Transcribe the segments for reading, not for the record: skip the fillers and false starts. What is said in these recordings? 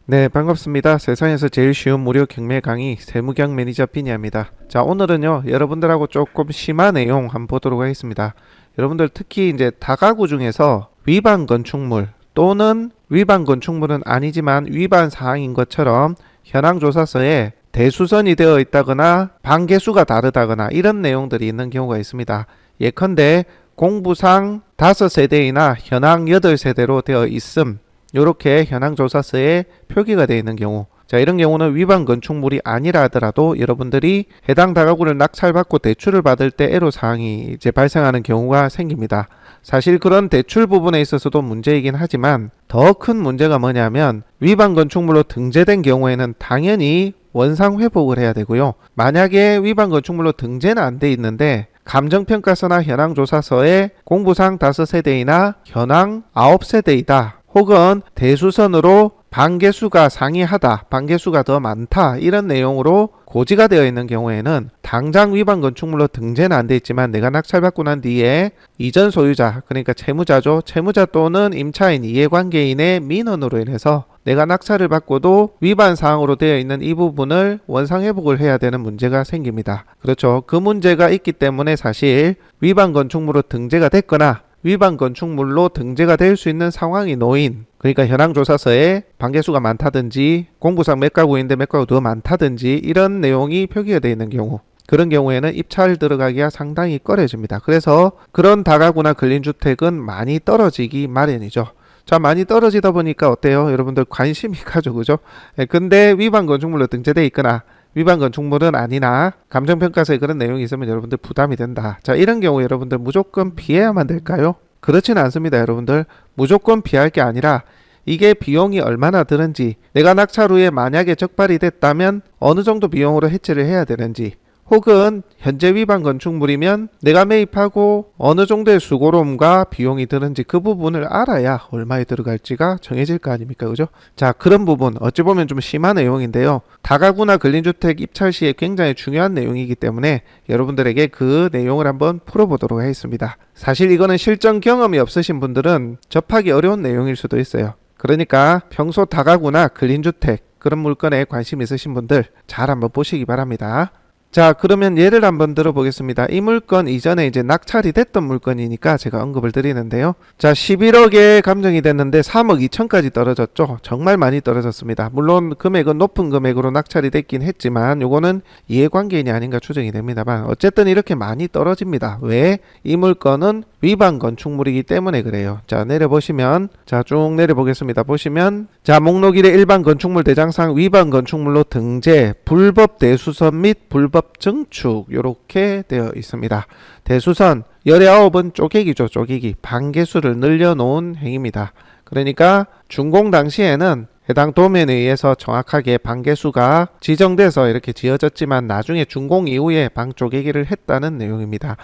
네, 반갑습니다. 세상에서 제일 쉬운 무료 경매 강의 세무경 매니저 비니아입니다. 자, 오늘은요, 여러분들하고 조금 심한 내용 한번 보도록 하겠습니다. 여러분들 특히 이제 다가구 중에서 위반 건축물 또는 위반 건축물은 아니지만 위반 사항인 것처럼 현황 조사서에 대수선이 되어 있다거나 방개수가 다르다거나 이런 내용들이 있는 경우가 있습니다. 예컨대 공부상 5세대이나 현황 8세대로 되어 있음, 이렇게 현황조사서에 표기가 되어 있는 경우, 자, 이런 경우는 위반 건축물이 아니라 하더라도 여러분들이 해당 다가구를 낙찰받고 대출을 받을 때 애로사항이 이제 발생하는 경우가 생깁니다. 사실 그런 대출 부분에 있어서도 문제이긴 하지만 더 큰 문제가 뭐냐면 위반 건축물로 등재된 경우에는 당연히 원상 회복을 해야 되고요. 만약에 위반 건축물로 등재는 안 돼 있는데 감정평가서나 현황조사서에 공부상 5세대이나 현황 9세대이다. 혹은 대수선으로 방개수가 상이하다, 방개수가 더 많다, 이런 내용으로 고지가 되어 있는 경우에는 당장 위반 건축물로 등재는 안 돼 있지만 내가 낙찰받고 난 뒤에 이전 소유자, 그러니까 채무자죠. 채무자 또는 임차인, 이해관계인의 민원으로 인해서 내가 낙찰을 받고도 위반 사항으로 되어 있는 이 부분을 원상회복을 해야 되는 문제가 생깁니다. 그렇죠. 그 문제가 있기 때문에 사실 위반 건축물로 등재가 됐거나 위반 건축물로 등재가 될 수 있는 상황이 놓인, 그러니까 현황조사서에 방개수가 많다든지 공부상 몇 가구인데 몇 가구 더 많다든지 이런 내용이 표기가 되어 있는 경우, 그런 경우에는 입찰 들어가기가 상당히 꺼려집니다. 그래서 그런 다가구나 근린주택은 많이 떨어지기 마련이죠. 자, 많이 떨어지다 보니까 어때요? 여러분들 관심이 가죠, 그죠? 근데 위반 건축물로 등재되어 있거나 위반 건축물은 아니나 감정평가서에 그런 내용이 있으면 여러분들 부담이 된다. 자, 이런 경우 여러분들 무조건 피해야만 될까요? 그렇지는 않습니다. 여러분들 무조건 피할 게 아니라 이게 비용이 얼마나 드는지, 내가 낙찰 후에 만약에 적발이 됐다면 어느 정도 비용으로 해체를 해야 되는지, 혹은 현재 위반 건축물이면 내가 매입하고 어느 정도의 수고로움과 비용이 드는지 그 부분을 알아야 얼마에 들어갈지가 정해질 거 아닙니까, 그죠? 자, 그런 부분 어찌 보면 좀 심한 내용인데요, 다가구나 근린주택 입찰 시에 굉장히 중요한 내용이기 때문에 여러분들에게 그 내용을 한번 풀어보도록 하겠습니다. 사실 이거는 실전 경험이 없으신 분들은 접하기 어려운 내용일 수도 있어요. 그러니까 평소 다가구나 근린주택 그런 물건에 관심 있으신 분들 잘 한번 보시기 바랍니다. 자, 그러면 예를 한번 들어보겠습니다. 이 물건 이전에 이제 낙찰이 됐던 물건이니까 제가 언급을 드리는데요. 자, 11억에 감정이 됐는데 3억 2천까지 떨어졌죠. 정말 많이 떨어졌습니다. 물론 금액은 높은 금액으로 낙찰이 됐긴 했지만 요거는 이해관계인이 아닌가 추정이 됩니다만 어쨌든 이렇게 많이 떨어집니다. 왜? 이 물건은 위반 건축물이기 때문에 그래요. 자, 내려보시면, 자, 쭉 내려보겠습니다. 보시면, 자, 목록 1의 일반 건축물 대장상 위반 건축물로 등재, 불법 대수선 및 불법 증축, 이렇게 되어 있습니다. 대수선 19은 쪼개기죠. 쪼개기. 방개수를 늘려놓은 행위입니다. 그러니까 준공 당시에는 해당 도면에 의해서 정확하게 방개수가 지정돼서 이렇게 지어졌지만 나중에 준공 이후에 방 쪼개기를 했다는 내용입니다.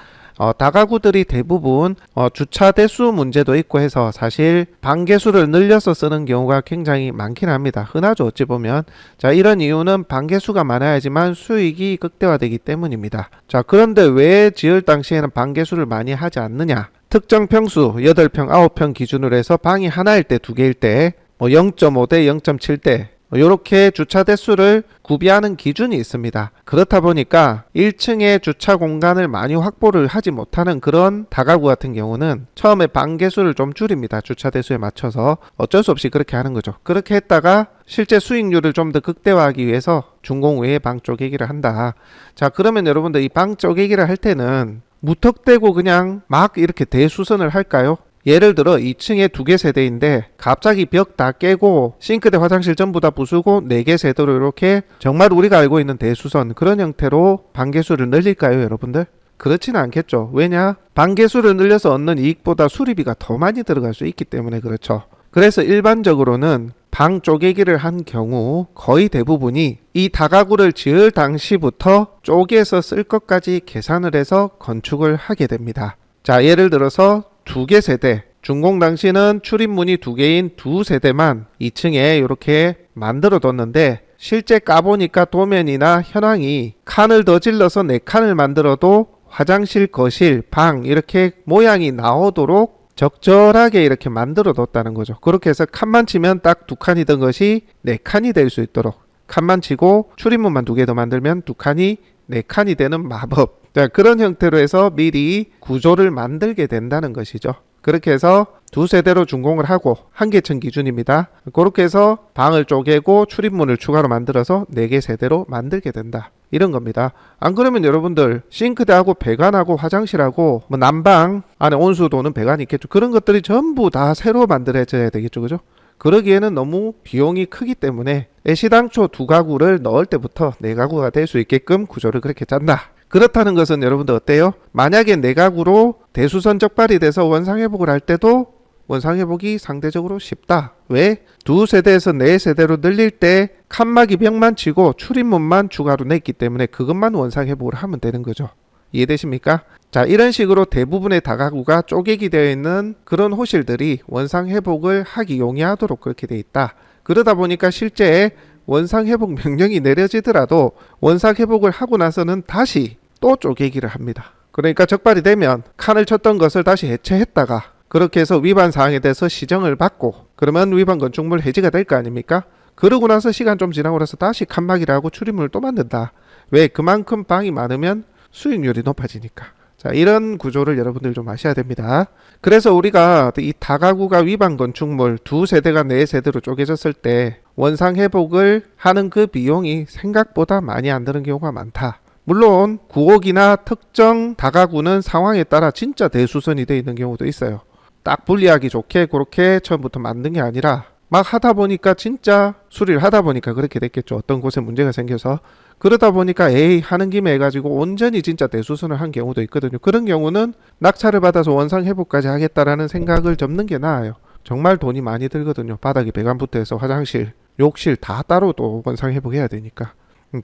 다가구들이 대부분 주차 대수 문제도 있고 해서 사실 방개수를 늘려서 쓰는 경우가 굉장히 많긴 합니다. 흔하죠, 어찌 보면. 자, 이런 이유는 방개수가 많아야지만 수익이 극대화되기 때문입니다. 자, 그런데 왜 지을 당시에는 방개수를 많이 하지 않느냐? 특정 평수 8평, 9평 기준으로 해서 방이 하나일 때, 두 개일 때 0.5대 0.7대 이렇게 주차 대수를 구비하는 기준이 있습니다. 그렇다 보니까 1층에 주차 공간을 많이 확보를 하지 못하는 그런 다가구 같은 경우는 처음에 방개수를 좀 줄입니다. 주차 대수에 맞춰서 어쩔 수 없이 그렇게 하는 거죠. 그렇게 했다가 실제 수익률을 좀 더 극대화하기 위해서 준공 후에 방 쪼개기를 한다. 자, 그러면 여러분들 이 방 쪼개기를 할 때는 무턱대고 그냥 막 이렇게 대수선을 할까요? 예를 들어 2층에 2개 세대인데 갑자기 벽 다 깨고 싱크대 화장실 전부 다 부수고 4개 세대로 이렇게 정말 우리가 알고 있는 대수선 그런 형태로 방개수를 늘릴까요, 여러분들? 그렇지는 않겠죠. 왜냐? 방개수를 늘려서 얻는 이익보다 수리비가 더 많이 들어갈 수 있기 때문에 그렇죠. 그래서 일반적으로는 방 쪼개기를 한 경우 거의 대부분이 이 다가구를 지을 당시부터 쪼개서 쓸 것까지 계산을 해서 건축을 하게 됩니다. 자, 예를 들어서 2개 세대, 준공 당시는 출입문이 2개인 2세대만 2층에 이렇게 만들어 뒀는데 실제 까보니까 도면이나 현황이 칸을 더 질러서 4칸을 만들어도 화장실, 거실, 방 이렇게 모양이 나오도록 적절하게 이렇게 만들어 뒀다는 거죠. 그렇게 해서 칸만 치면 딱 2칸이던 것이 4칸이 될 수 있도록, 칸만 치고 출입문만 2개 더 만들면 2칸이 4칸이 되는 마법. 자, 그런 형태로 해서 미리 구조를 만들게 된다는 것이죠. 그렇게 해서 2세대로 준공을 하고, 한계층 기준입니다. 그렇게 해서 방을 쪼개고 출입문을 추가로 만들어서 4개 세대로 만들게 된다, 이런 겁니다. 안 그러면 여러분들 싱크대하고 배관하고 화장실하고 뭐 난방 안에 온수도는 배관이 있겠죠. 그런 것들이 전부 다 새로 만들어져야 되겠죠. 그죠? 그러기에는 너무 비용이 크기 때문에 애시당초 2가구를 넣을 때부터 4가구가 될 수 있게끔 구조를 그렇게 짠다. 그렇다는 것은 여러분들 어때요? 만약에 4가구로 대수선 적발이 돼서 원상회복을 할 때도 원상회복이 상대적으로 쉽다. 왜? 2세대에서 4세대로 늘릴 때 칸막이 벽만 치고 출입문만 추가로 냈기 때문에 그것만 원상회복을 하면 되는 거죠. 이해되십니까? 자, 이런 식으로 대부분의 다가구가 쪼개기 되어 있는 그런 호실들이 원상회복을 하기 용이하도록 그렇게 되어 있다. 그러다 보니까 실제 원상회복 명령이 내려지더라도 원상회복을 하고 나서는 다시 또 쪼개기를 합니다. 그러니까 적발이 되면 칸을 쳤던 것을 다시 해체했다가 그렇게 해서 위반 사항에 대해서 시정을 받고, 그러면 위반 건축물 해지가 될 거 아닙니까? 그러고 나서 시간 좀 지나고 나서 다시 칸막이를 하고 출입문을 또 만든다. 왜? 그만큼 방이 많으면 수익률이 높아지니까. 자, 이런 구조를 여러분들 좀 아셔야 됩니다. 그래서 우리가 이 다가구가 위반 건축물 2세대가 4세대로 쪼개졌을 때 원상회복을 하는 그 비용이 생각보다 많이 안 드는 경우가 많다. 물론 구옥이나 특정 다가구는 상황에 따라 진짜 대수선이 되어 있는 경우도 있어요. 딱 분리하기 좋게 그렇게 처음부터 만든 게 아니라 막 하다 보니까, 진짜 수리를 하다 보니까 그렇게 됐겠죠. 어떤 곳에 문제가 생겨서. 그러다 보니까 하는 김에 해가지고 온전히 진짜 대수선을 한 경우도 있거든요. 그런 경우는 낙찰을 받아서 원상회복까지 하겠다라는 생각을 접는 게 나아요. 정말 돈이 많이 들거든요. 바닥에 배관부터 해서 화장실, 욕실 다 따로 또 원상회복해야 되니까.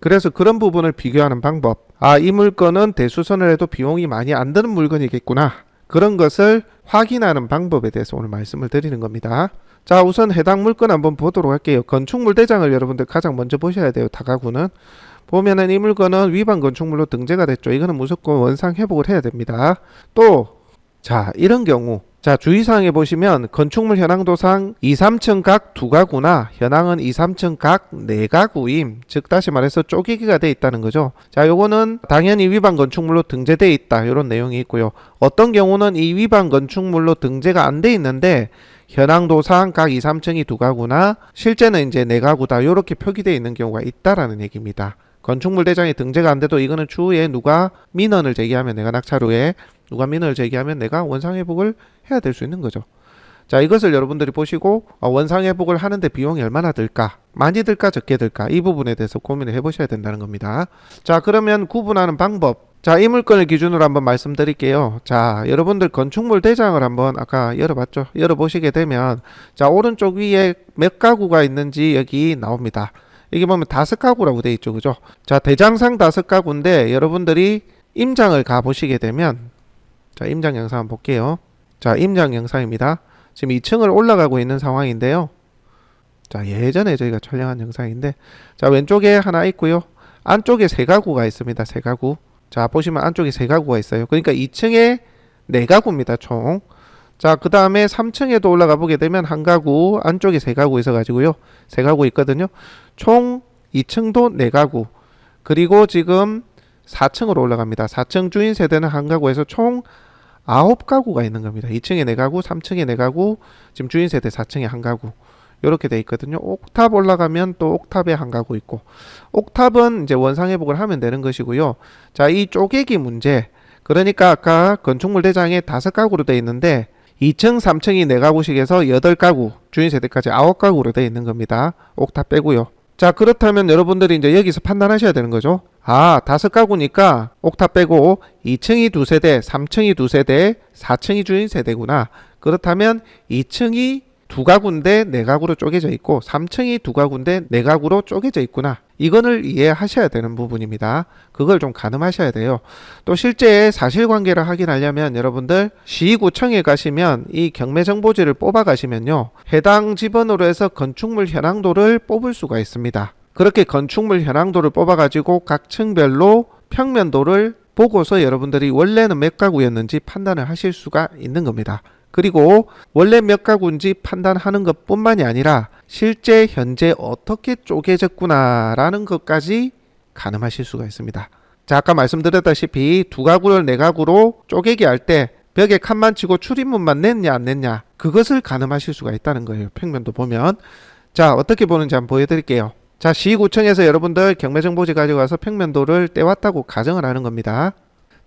그래서 그런 부분을 비교하는 방법. 아, 이 물건은 대수선을 해도 비용이 많이 안 드는 물건이겠구나. 그런 것을 확인하는 방법에 대해서 오늘 말씀을 드리는 겁니다. 자, 우선 해당 물건 한번 보도록 할게요. 건축물 대장을 여러분들 가장 먼저 보셔야 돼요. 다가구는. 보면은 이 물건은 위반 건축물로 등재가 됐죠. 이거는 무조건 원상 회복을 해야 됩니다. 또, 자, 이런 경우. 자, 주의사항에 보시면 건축물 현황도상 2, 3층 각 2가구나 현황은 2, 3층 각 4가구임. 즉 다시 말해서 쪼개기가 돼 있다는 거죠. 자, 요거는 당연히 위반 건축물로 등재돼 있다. 이런 내용이 있고요. 어떤 경우는 이 위반 건축물로 등재가 안 돼 있는데 현황도상 각 2, 3층이 2가구나 실제는 이제 4가구다. 이렇게 표기되어 있는 경우가 있다라는 얘기입니다. 건축물 대장에 등재가 안 돼도 이거는 추후에 누가 민원을 제기하면, 내가 낙찰 후에 누가 민원을 제기하면 내가 원상회복을 해야 될 수 있는 거죠. 자, 이것을 여러분들이 보시고 원상회복을 하는데 비용이 얼마나 들까? 많이 들까? 적게 들까? 이 부분에 대해서 고민을 해보셔야 된다는 겁니다. 자, 그러면 구분하는 방법. 자, 이 물건을 기준으로 한번 말씀드릴게요. 자, 여러분들 건축물 대장을 한번 아까 열어봤죠? 열어보시게 되면 자, 오른쪽 위에 몇 가구가 있는지 여기 나옵니다. 이게 보면 5가구라고 되어 있죠. 그죠? 자, 대장상 5가구인데 여러분들이 임장을 가보시게 되면, 자, 임장 영상 한번 볼게요. 자, 임장 영상입니다. 지금 2층을 올라가고 있는 상황인데요. 자, 예전에 저희가 촬영한 영상인데, 자, 왼쪽에 하나 있고요. 안쪽에 3가구가 있습니다. 3가구. 자, 보시면 안쪽에 3가구가 있어요. 그러니까 2층에 4가구입니다. 총. 자, 그 다음에 3층에도 올라가 보게 되면 1가구, 안쪽에 3가구 있어가지고요. 3가구 있거든요. 총 2층도 4가구. 그리고 지금 4층으로 올라갑니다. 4층 주인 세대는 1가구에서 총 9가구가 있는 겁니다. 2층에 4가구, 3층에 4가구, 지금 주인 세대 4층에 1가구. 이렇게 돼 있거든요. 옥탑 올라가면 또 옥탑에 1가구 있고. 옥탑은 이제 원상회복을 하면 되는 것이고요. 자, 이 쪼개기 문제. 그러니까 아까 건축물 대장에 5가구로 돼 있는데 2층, 3층이 4가구씩에서 8가구, 주인 세대까지 9가구로 돼 있는 겁니다. 옥탑 빼고요. 자, 그렇다면 여러분들이 이제 여기서 판단하셔야 되는 거죠. 아, 5가구니까 옥탑 빼고 2층이 2세대, 3층이 2세대, 4층이 주인 세대구나. 그렇다면 2층이 2가구인데 4가구로 쪼개져 있고 3층이 2가구인데 4가구로 쪼개져 있구나. 이거를 이해하셔야 되는 부분입니다. 그걸 좀 가늠하셔야 돼요. 또 실제 사실관계를 확인하려면 여러분들 시구청에 가시면 이 경매정보지를 뽑아 가시면요, 해당 지번으로 해서 건축물 현황도를 뽑을 수가 있습니다. 그렇게 건축물 현황도를 뽑아 가지고 각 층별로 평면도를 보고서 여러분들이 원래는 몇 가구였는지 판단을 하실 수가 있는 겁니다. 그리고 원래 몇 가구인지 판단하는 것뿐만이 아니라 실제 현재 어떻게 쪼개졌구나 라는 것까지 가늠하실 수가 있습니다. 자, 아까 말씀드렸다시피 두 가구를 네 가구로 쪼개기 할 때 벽에 칸만 치고 출입문만 냈냐 안 냈냐 그것을 가늠하실 수가 있다는 거예요. 평면도 보면. 자, 어떻게 보는지 한번 보여드릴게요. 자, 시구청에서 여러분들 경매정보지 가지고 와서 평면도를 떼왔다고 가정을 하는 겁니다.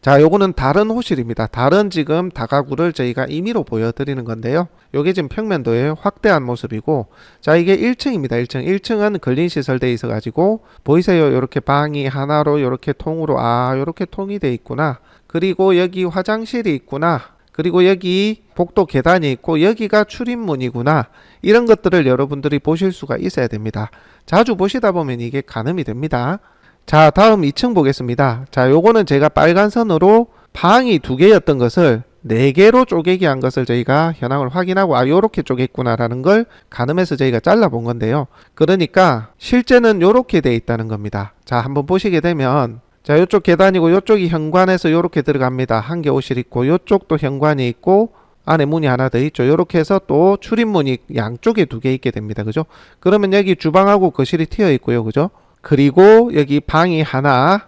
자, 요거는 다른 호실입니다. 다른 지금 다가구를 저희가 임의로 보여드리는 건데요. 요게 지금 평면도의 확대한 모습이고, 자, 이게 1층입니다. 1층. 1층은 근린시설되어 있어가지고, 보이세요? 요렇게 방이 하나로 요렇게 통으로, 요렇게 통이 돼 있구나. 그리고 여기 화장실이 있구나. 그리고 여기 복도 계단이 있고, 여기가 출입문이구나. 이런 것들을 여러분들이 보실 수가 있어야 됩니다. 자주 보시다 보면 이게 가늠이 됩니다. 자, 다음 2층 보겠습니다. 자, 요거는 제가 빨간 선으로 방이 2개였던 것을 4개로 쪼개기 한 것을 저희가 현황을 확인하고 요렇게 쪼갰구나 라는 걸 가늠해서 저희가 잘라 본 건데요. 그러니까 실제는 요렇게 돼 있다는 겁니다. 자, 한번 보시게 되면 자, 요쪽 계단이고 요쪽이 현관에서 요렇게 들어갑니다. 한 개 오실 있고 요쪽도 현관이 있고 안에 문이 하나 더 있죠. 요렇게 해서 또 출입문이 양쪽에 2개 있게 됩니다. 그죠? 그러면 여기 주방하고 거실이 튀어 있고요. 그죠? 그리고 여기 방이 하나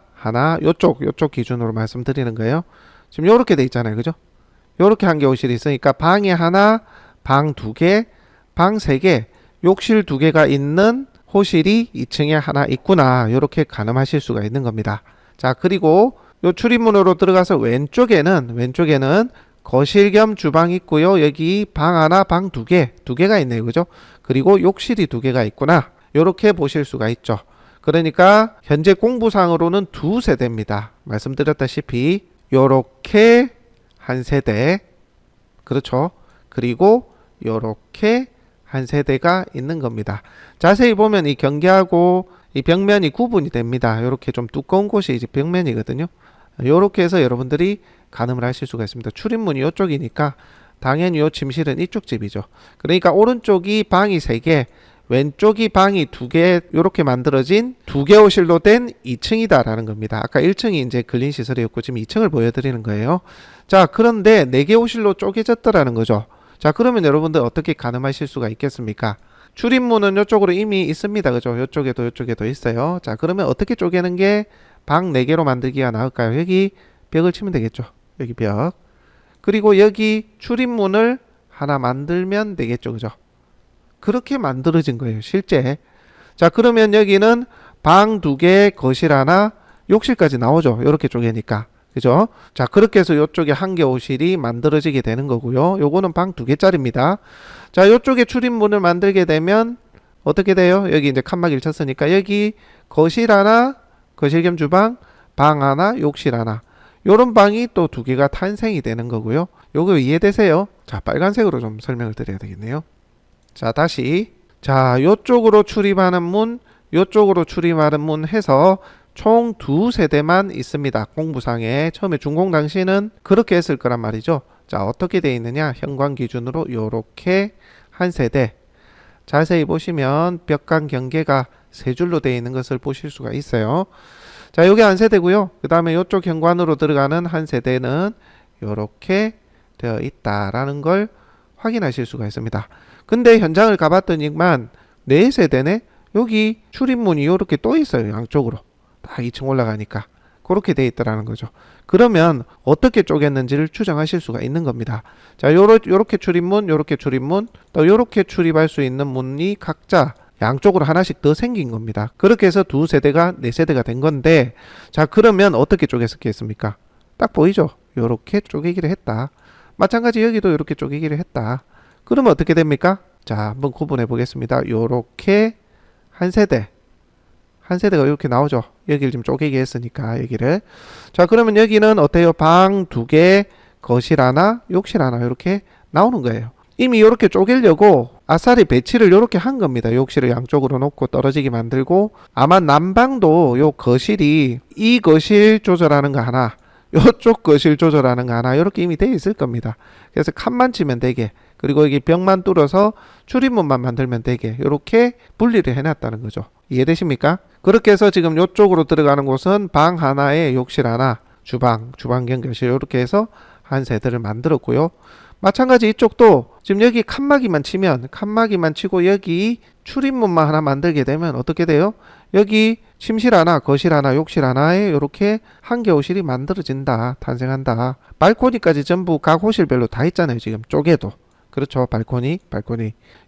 요쪽 기준으로 말씀드리는 거예요. 지금 요렇게 돼 있잖아요. 그죠? 요렇게 한 개 호실이 있으니까 방이 하나, 방 2개, 방 3개, 욕실 2개가 있는 호실이 2층에 하나 있구나. 요렇게 가늠하실 수가 있는 겁니다. 자, 그리고 요 출입문으로 들어가서 왼쪽에는 거실 겸 주방 있고요. 여기 방 하나, 방 2개가 있네요. 그죠? 그리고 욕실이 2개가 있구나. 요렇게 보실 수가 있죠. 그러니까 현재 공부상으로는 2세대입니다. 말씀드렸다시피 요렇게 한 세대, 그렇죠? 그리고 요렇게 한 세대가 있는 겁니다. 자세히 보면 이 경계하고 이 벽면이 구분이 됩니다. 요렇게 좀 두꺼운 곳이 이제 벽면이거든요. 요렇게 해서 여러분들이 가늠을 하실 수가 있습니다. 출입문이 요쪽이니까 당연히 요 침실은 이쪽 집이죠. 그러니까 오른쪽이 방이 3개, 왼쪽이 방이 2개, 요렇게 만들어진 2개 호실로 된 2층이다 라는 겁니다. 아까 1층이 이제 근린시설이었고 지금 2층을 보여드리는 거예요. 자, 그런데 4개 호실로 쪼개졌더라는 거죠. 자, 그러면 여러분들 어떻게 가늠하실 수가 있겠습니까? 출입문은 이쪽으로 이미 있습니다. 그죠? 요쪽에도 있어요. 자, 그러면 어떻게 쪼개는 게 방 4개로 만들기가 나을까요? 여기 벽을 치면 되겠죠. 여기 벽. 그리고 여기 출입문을 하나 만들면 되겠죠. 그죠? 그렇게 만들어진 거예요. 실제. 자, 그러면 여기는 방 2개, 거실 하나, 욕실까지 나오죠. 이렇게 쪼개니까. 그죠? 자, 그렇게 해서 이쪽에 한 개 호실이 만들어지게 되는 거고요. 요거는 방 2개짜리입니다. 자, 이쪽에 출입문을 만들게 되면 어떻게 돼요? 여기 이제 칸막이를 쳤으니까 여기 거실 하나, 거실 겸 주방, 방 하나, 욕실 하나. 요런 방이 또 2개가 탄생이 되는 거고요. 요거 이해되세요? 자, 빨간색으로 좀 설명을 드려야 되겠네요. 자, 다시. 자, 요쪽으로 출입하는 문, 요쪽으로 출입하는 문 해서 총 2세대만 있습니다. 공부상에. 처음에 준공 당시는 그렇게 했을 거란 말이죠. 자, 어떻게 되어 있느냐? 현관 기준으로 요렇게 한 세대. 자세히 보시면 벽간 경계가 3줄로 되어 있는 것을 보실 수가 있어요. 자, 요게 한 세대고요. 그 다음에 요쪽 현관으로 들어가는 한 세대는 요렇게 되어 있다라는 걸 확인하실 수가 있습니다. 근데 현장을 가봤더니만 4세대네? 여기 출입문이 요렇게 또 있어요. 양쪽으로. 다 2층 올라가니까. 그렇게 돼 있더라는 거죠. 그러면 어떻게 쪼갰는지를 추정하실 수가 있는 겁니다. 자, 요렇게 출입문, 요렇게 출입문, 또 요렇게 출입할 수 있는 문이 각자 양쪽으로 하나씩 더 생긴 겁니다. 그렇게 해서 2세대가 4세대가 된 건데, 자, 그러면 어떻게 쪼갰겠습니까? 딱 보이죠? 요렇게 쪼개기를 했다. 마찬가지 여기도 요렇게 쪼개기를 했다. 그러면 어떻게 됩니까? 자, 한번 구분해 보겠습니다. 요렇게 한 세대가 이렇게 나오죠. 여기를 지금 쪼개기 했으니까 여기를. 자, 그러면 여기는 어때요? 방 2개, 거실 하나, 욕실 하나 이렇게 나오는 거예요. 이미 이렇게 쪼개려고 아싸리 배치를 이렇게 한 겁니다. 욕실을 양쪽으로 놓고 떨어지게 만들고, 아마 난방도 요 거실이 이 거실 조절하는 거 하나, 요쪽 거실 조절하는 거 하나 이렇게 이미 돼 있을 겁니다. 그래서 칸만 치면 되게, 그리고 여기 벽만 뚫어서 출입문만 만들면 되게 이렇게 분리를 해놨다는 거죠. 이해되십니까? 그렇게 해서 지금 이쪽으로 들어가는 곳은 방 하나에 욕실 하나, 주방 겸 교실 이렇게 해서 한 세대를 만들었고요. 마찬가지 이쪽도 지금 여기 칸막이만 치면 칸막이만 치고 여기 출입문만 하나 만들게 되면 어떻게 돼요? 여기 침실 하나, 거실 하나, 욕실 하나에 이렇게 한 개호실이 만들어진다, 탄생한다. 발코니까지 전부 각 호실별로 다 있잖아요. 지금 쪼개도. 그렇죠. 발코니.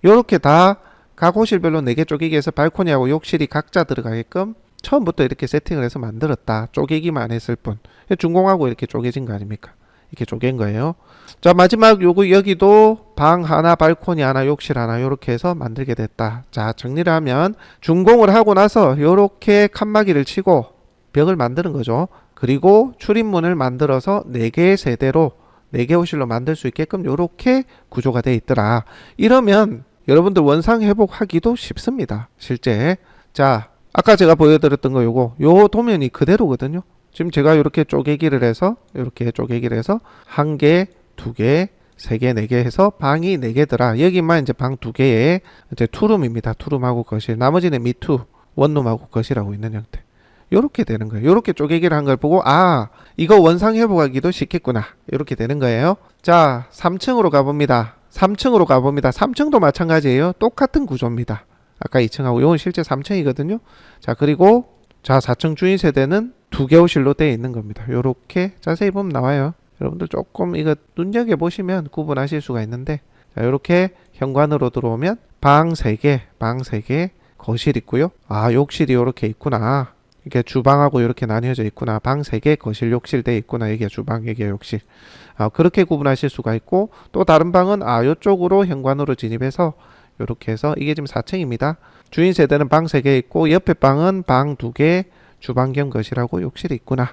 이렇게 다 각 호실별로 4개 쪼개기 해서 발코니하고 욕실이 각자 들어가게끔 처음부터 이렇게 세팅을 해서 만들었다. 쪼개기만 했을 뿐. 준공하고 이렇게 쪼개진 거 아닙니까? 이렇게 쪼갠 거예요. 자, 마지막 요거 여기도 방 하나, 발코니 하나, 욕실 하나 이렇게 해서 만들게 됐다. 자, 정리를 하면 준공을 하고 나서 이렇게 칸막이를 치고 벽을 만드는 거죠. 그리고 출입문을 만들어서 4개의 세대로 4개 호실로 만들 수 있게끔 이렇게 구조가 돼 있더라. 이러면 여러분들 원상 회복하기도 쉽습니다. 실제. 자, 아까 제가 보여드렸던 거 요 도면이 그대로거든요. 지금 제가 이렇게 쪼개기를 해서 이렇게 쪼개기를 해서 1개, 2개, 3개, 4개 해서 방이 4개더라. 여기만 이제 방 2개에 이제 투룸입니다. 투룸하고 거실. 나머지는 미투, 원룸하고 거실하고 있는 형태. 요렇게 되는 거예요. 요렇게 쪼개기를 한 걸 보고 아, 이거 원상 회복하기도 쉽겠구나. 이렇게 되는 거예요. 자, 3층으로 가봅니다. 3층도 마찬가지예요. 똑같은 구조입니다. 아까 2층하고 이건 실제 3층이거든요. 자, 그리고 자, 4층 주인 세대는 2개 호실로 되어 있는 겁니다. 요렇게 자세히 보면 나와요. 여러분들 조금 이거 눈여겨보시면 구분하실 수가 있는데 자, 요렇게 현관으로 들어오면 방 3개, 거실 있고요. 아, 욕실이 요렇게 있구나. 이게 주방하고 이렇게 나뉘어져 있구나. 방 3개, 거실, 욕실 돼 있구나. 이게 주방, 이게 욕실. 아, 그렇게 구분하실 수가 있고 또 다른 방은 아, 요쪽으로 현관으로 진입해서 요렇게 해서 이게 지금 4층입니다. 주인 세대는 방 3개 있고 옆에 방은 방 2개, 주방 겸 거실하고 욕실이 있구나.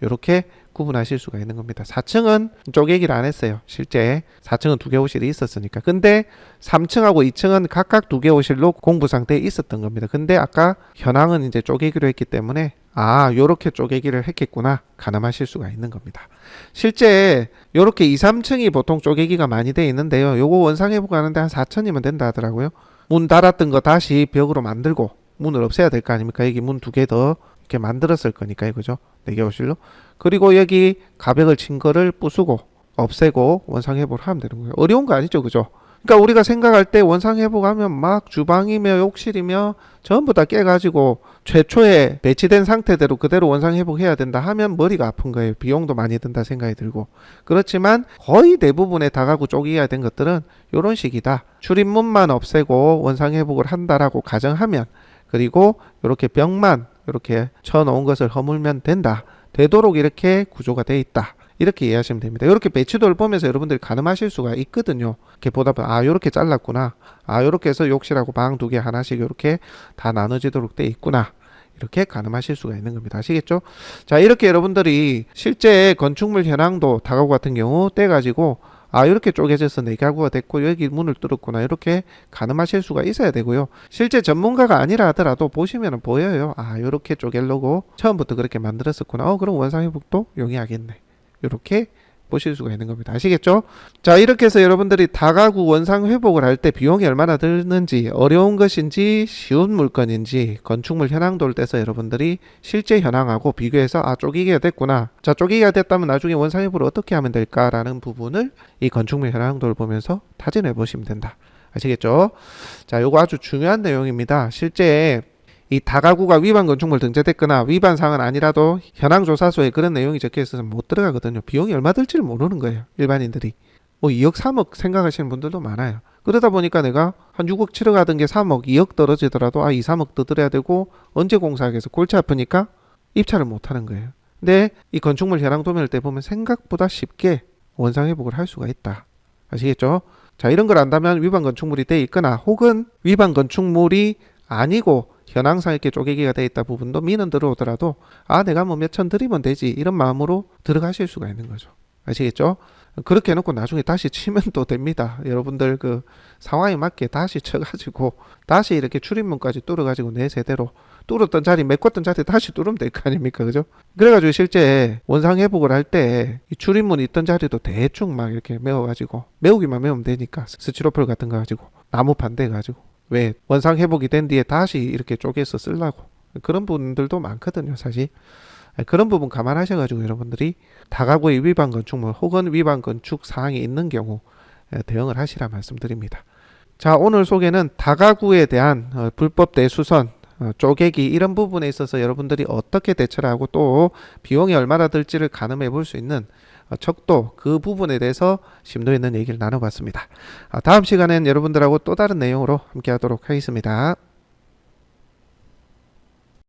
요렇게 구분하실 수가 있는 겁니다. 4층은 쪼개기를 안 했어요. 실제 4층은 2개 호실이 있었으니까. 근데 3층하고 2층은 각각 2개 호실로 공부 상태에 있었던 겁니다. 근데 아까 현황은 이제 쪼개기로 했기 때문에 아, 요렇게 쪼개기를 했겠구나. 가늠하실 수가 있는 겁니다. 실제 요렇게 2, 3층이 보통 쪼개기가 많이 돼 있는데요. 요거 원상 회복하는데 한 4천이면 된다 하더라고요. 문 달았던 거 다시 벽으로 만들고 문을 없애야 될 거 아닙니까? 여기 문 2개 더 이렇게 만들었을 거니까 이거죠. 4개 호실로. 그리고 여기 가벽을 친 거를 부수고 없애고 원상 회복을 하면 되는 거예요. 어려운 거 아니죠, 그죠? 그러니까 우리가 생각할 때 원상 회복하면 막 주방이며 욕실이며 전부 다 깨가지고 최초에 배치된 상태대로 그대로 원상 회복해야 된다 하면 머리가 아픈 거예요. 비용도 많이 든다 생각이 들고. 그렇지만 거의 대부분의 다가구 쪼개야 된 것들은 이런 식이다. 출입문만 없애고 원상 회복을 한다라고 가정하면 그리고 이렇게 벽만 이렇게 쳐놓은 것을 허물면 된다. 되도록 이렇게 구조가 돼 있다. 이렇게 이해하시면 됩니다. 이렇게 배치도를 보면서 여러분들이 가늠하실 수가 있거든요. 이렇게 보다 보면 아, 이렇게 잘랐구나. 아, 이렇게 해서 욕실하고 방 2개 하나씩 이렇게 다 나눠지도록 돼 있구나. 이렇게 가늠하실 수가 있는 겁니다. 아시겠죠? 자, 이렇게 여러분들이 실제 건축물 현황도 다가구 같은 경우 떼가지고 아, 이렇게 쪼개져서 4가구가 됐고 여기 문을 뚫었구나. 이렇게 가늠하실 수가 있어야 되고요. 실제 전문가가 아니라 하더라도 보시면 보여요. 아, 이렇게 쪼개려고 처음부터 그렇게 만들었었구나. 그럼 원상회복도 용이하겠네. 이렇게 보실 수가 있는 겁니다. 아시겠죠? 자, 이렇게 해서 여러분들이 다가구 원상 회복을 할 때 비용이 얼마나 드는지, 어려운 것인지 쉬운 물건인지 건축물 현황도를 떼서 여러분들이 실제 현황하고 비교해서 아, 쪼개기가 됐구나. 자, 쪼개기가 됐다면 나중에 원상 회복을 어떻게 하면 될까라는 부분을 이 건축물 현황도를 보면서 타진해 보시면 된다. 아시겠죠? 자, 요거 아주 중요한 내용입니다. 실제 이 다가구가 위반 건축물 등재됐거나 위반 사항은 아니라도 현황조사서에 그런 내용이 적혀 있어서 못 들어가거든요. 비용이 얼마 들지를 모르는 거예요. 일반인들이. 뭐 2억, 3억 생각하시는 분들도 많아요. 그러다 보니까 내가 한 6억, 7억 하던 게 3억, 2억 떨어지더라도 아, 2, 3억 더 들어야 되고 언제 공사하겠어? 골치 아프니까 입찰을 못 하는 거예요. 근데 이 건축물 현황 도면을 떼보면 생각보다 쉽게 원상 회복을 할 수가 있다. 아시겠죠? 자, 이런 걸 안다면 위반 건축물이 돼 있거나 혹은 위반 건축물이 아니고 현황상 이렇게 쪼개기가 돼 있다 부분도 민원 들어오더라도 아, 내가 뭐 몇천 드리면 되지 이런 마음으로 들어가실 수가 있는 거죠. 아시겠죠? 그렇게 해놓고 나중에 다시 치면 또 됩니다. 여러분들 그 상황에 맞게 다시 쳐가지고 다시 이렇게 출입문까지 뚫어가지고 내 제대로 뚫었던 자리 메꿨던 자리 다시 뚫으면 될 거 아닙니까? 그죠? 그래가지고 실제 원상 회복을 할 때 이 출입문 있던 자리도 대충 막 이렇게 메워가지고 메우기만 메우면 되니까 스티로폴 같은 거 가지고 나무판 대 가지고 왜 원상 회복이 된 뒤에 다시 이렇게 쪼개서 쓰려고 그런 분들도 많거든요. 사실 그런 부분 감안하셔가지고 여러분들이 다가구의 위반 건축물 혹은 위반 건축 사항이 있는 경우 대응을 하시라 말씀드립니다. 자, 오늘 소개는 다가구에 대한 불법 대수선, 쪼개기 이런 부분에 있어서 여러분들이 어떻게 대처를 하고 또 비용이 얼마나 들지를 가늠해 볼 수 있는 척도 그 부분에 대해서 심도 있는 얘기를 나눠봤습니다. 다음 시간엔 여러분들하고 또 다른 내용으로 함께 하도록 하겠습니다.